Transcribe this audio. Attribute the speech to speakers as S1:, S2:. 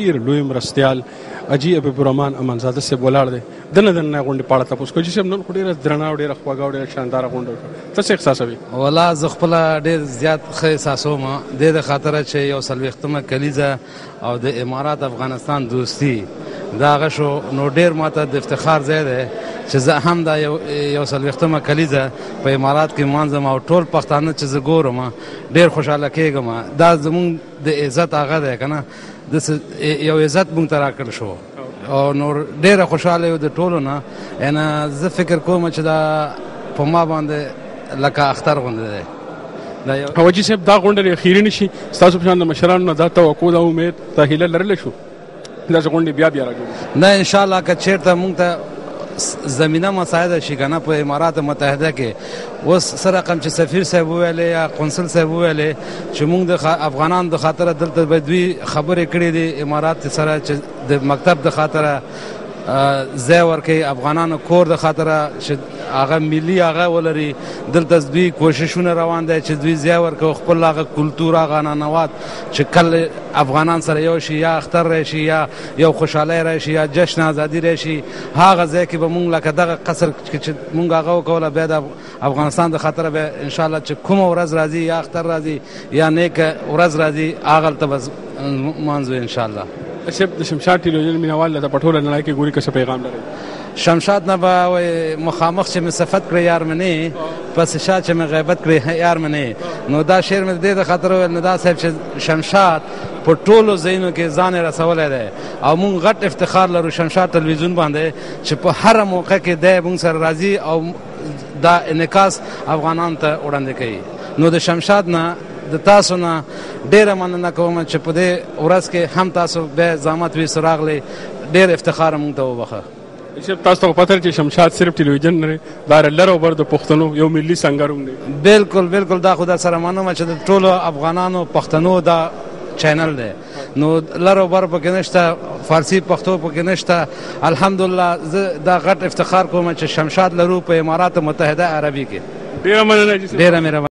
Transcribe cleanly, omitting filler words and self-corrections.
S1: ډېر لوی مرستیال حاجي حبیب الرحمن امانزاده صاحب ولاړ دی دننه غونډې په اړه تپوس کوي. حاجي صاحب نن خو ډېره درنه او ډېره خوږه او ډېره شانداره غونډه وشوه، ته څه احساسوې؟
S2: والله زه خپله ډېر زیات ښه احساسوم دې د خاطره چې یو 40مه کلیزه او د امارات افغانستان دوستي دا هغه شو، نو ډېر ماته د افتخار ځای دی چې زه هم دا یو 40مه کلیزه په امارات کې مانځم او ټول پښتانه چې زه ګورم ډېر خوشحاله کېږم. دا زمونږ د عزت هغه دی که نه، یو عزت مونږ ته راکړل شو او نور ډېره خوشحاله یو د ټولو نه. یعنې زه فکر کوم چې دا په ما باندې لکه اختر غوندې دی.
S1: حاجي صاحب دا غونډه اخیري نه شي، ستاسو په شان د مشرانو نه دا توقع دا امید دا هیله لرلی شو داسې غونډې بیا راجوړې شي؟
S2: نه انشاءالله که چېرته مونږ ته زمینه مساعده شي که نه په امارات متحده کې اوس څه رقم چې سفیر صاحب وویلې یا قونسل صاحب وویلې چې مونږ د افغانانو د خاطره دلته به دوی خبرې کړې دي امارات سره چې د مکتب د خاطره ځای ورکوي، افغانانو کور د خاطره چې هغه ملي هغه ولري، دلته دوی کوششونه روان دی چې دوی ځای ورکوي خپل هغه کلتور هغه عنعنات چې کله افغانان سره یو شي یا اختر راشي یا یو خوشحالۍ راشي یا جشن ازادي راشي، هغه ځای کې به مونږ لکه دغه قصر چې مونږ هغه وکوله بیا د افغانستان د خاطره به انشاءالله چې کومه ورځ راځي یا اختر راځي یا نیکه ورځ راځي هغلته به مانځو انشاءالله.
S1: صاحب د شمشاد ټلویزیون مینوال ته په ټوله نړۍ کې ګوري که څه پیغام لري؟
S2: شمشاد نه به وایي مخامخ چې مې صفت کړی یار مې نه، پس شاد چې مې غیبت کړی یار مې نه. نو دا شعر مې د دې د خاطر وویل ندا صاحب چې شمشاد په ټولو ځایونو کې ځان یې رسولی دی او مونږ غټ افتخار لرو شمشاد ټلویزیون باندې چې په هره موقع کې دی مونږ سره راځي او دا انعکاس افغانانو ته وړاندې کوي. نو د شمشاد نه د تاسو نه ډېره مننه کوم چې په دې ورځ کې هم تاسو بیا زحمت ویستو راغلی، ډېر افتخار مونږ ته وبخه.
S1: تاسو ته پته چې شمشاد صرف ټلویزیون نه دا لر او بر د پښتنو یو ملي سنګر هم دی.
S2: بالکل بالکل دا خو در سره منم چې د ټولو افغانانو پښتنو دا چینل دی، نو لر او بر پکې نشته، فارسي پښتو پکې نشته. الحمدلله زه دا غټ افتخار کوم چې شمشاد لرو په امارات متحده عربي کې.
S1: ډېره مننه.
S2: ډېره مهرباني.